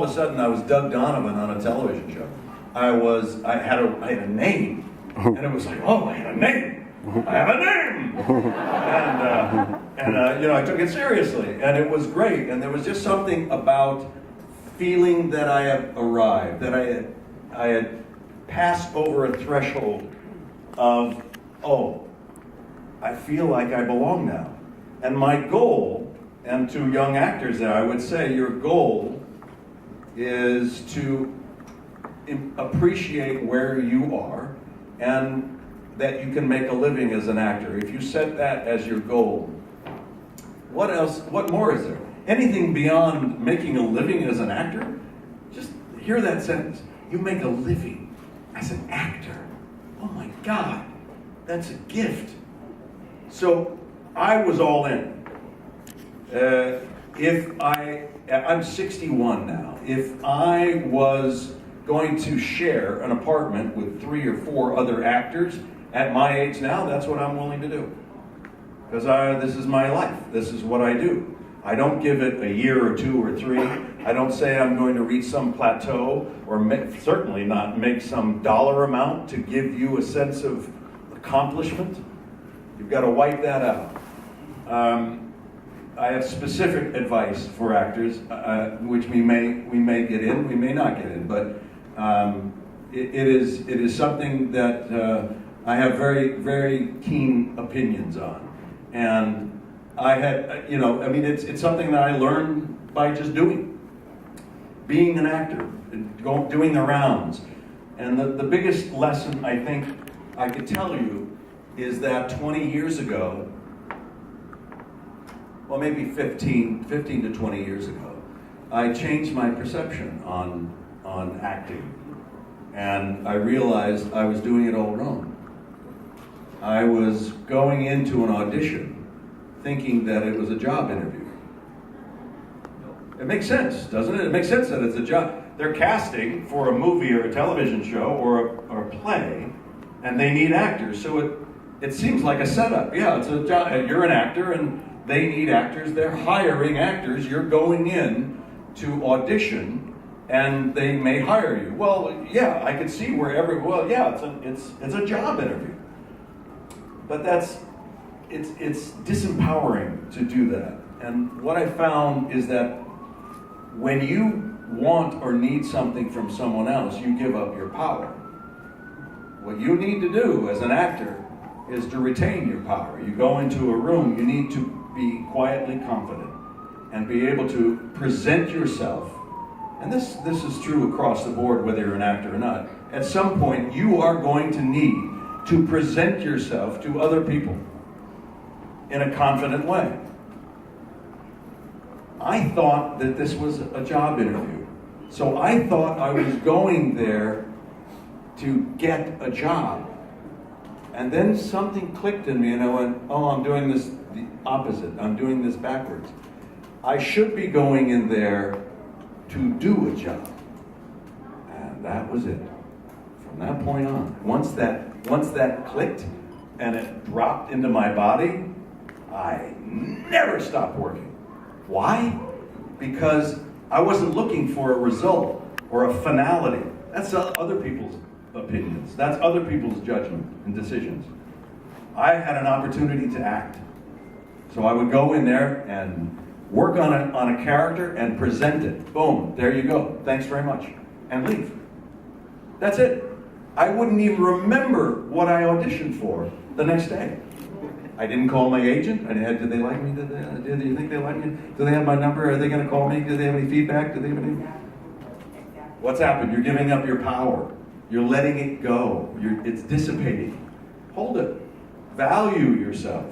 of a sudden I was Doug Donovan on a television show. I had a name, and it was like, oh, I had a name. I have a name. And I took it seriously, and it was great. And there was just something about feeling that I had arrived, that I had passed over a threshold of, oh, I feel like I belong now. And my goal, and to young actors there, I would say your goal is to appreciate where you are and that you can make a living as an actor. If you set that as your goal, what else, what more is there? Anything beyond making a living as an actor? Just hear that sentence. You make a living as an actor. Oh my God, that's a gift. So I was all in. I'm 61 now. If I was going to share an apartment with 3 or 4 other actors at my age now, that's what I'm willing to do. Because this is my life. This is what I do. I don't give it a year or 2 or 3. I don't say I'm going to reach some plateau or certainly not make some dollar amount to give you a sense of accomplishment. You've got to wipe that out. I have specific advice for actors, which we may get in, we may not get in, but it is something that I have very, very keen opinions on. And I had, it's something that I learned by just being an actor, doing the rounds. And the biggest lesson I think I could tell you is that 20 years ago, well, maybe 15 to 20 years ago, I changed my perception on acting. And I realized I was doing it all wrong. I was going into an audition thinking that it was a job interview. It makes sense, doesn't it? It makes sense that it's a job. They're casting for a movie or a television show or a play, and they need actors. So it seems like a setup. Yeah, it's a job. You're an actor, and they need actors. They're hiring actors. You're going in to audition, and they may hire you. Well, yeah, I could see it's a job interview. But it's disempowering to do that. And what I found is that when you want or need something from someone else, you give up your power. What you need to do as an actor is to retain your power. You go into a room, you need to be quietly confident and be able to present yourself. And this is true across the board, whether you're an actor or not. At some point, you are going to need to present yourself to other people in a confident way. I thought that this was a job interview. So I thought I was going there to get a job. And then something clicked in me and I went, oh, I'm doing this the opposite. I'm doing this backwards. I should be going in there to do a job. And that was it. From that point on, once that clicked and it dropped into my body, I never stopped working. Why? Because I wasn't looking for a result or a finality. That's other people's opinions. That's other people's judgment and decisions. I had an opportunity to act. So I would go in there and work on a character and present it. Boom, there you go. Thanks very much. And leave. That's it. I wouldn't even remember what I auditioned for the next day. I didn't call my agent. Did they like me? Do you think they like me? Do they have my number? Are they going to call me? Do they have any feedback? Do they have any? What's happened?'re giving up your power. You're letting it go. It's dissipating. Hold it. Value yourself.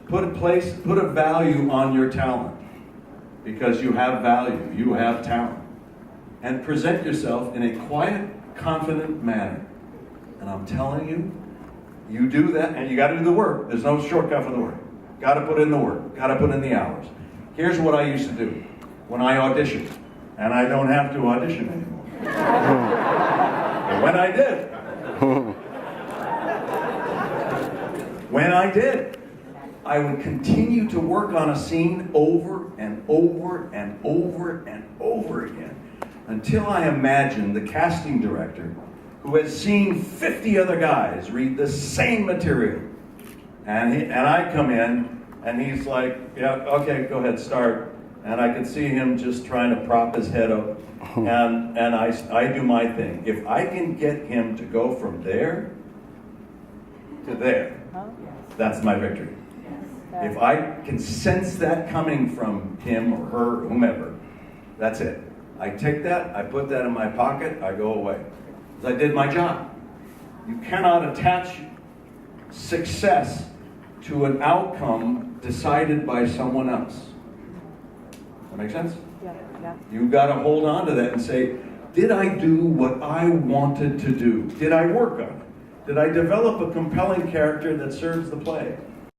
Put a value on your talent because you have value. You have talent. And present yourself in a quiet, confident manner. And I'm telling you, you do that, and you got to do the work. There's no shortcut for the work. Got to put in the work. Got to put in the hours. Here's what I used to do when I auditioned, and I don't have to audition anymore. But when I did, I would continue to work on a scene over and over and over and over again until I imagine the casting director who has seen 50 other guys read the same material. And I come in and he's like, yeah, okay, go ahead, start. And I could see him just trying to prop his head up. And I do my thing. If I can get him to go from there to there, that's my victory. If I can sense that coming from him or her, or whomever, that's it. I take that, I put that in my pocket, I go away. Because I did my job. You cannot attach success to an outcome decided by someone else. That make sense? Yeah. You've got to hold on to that and say, did I do what I wanted to do? Did I work on it? Did I develop a compelling character that serves the play?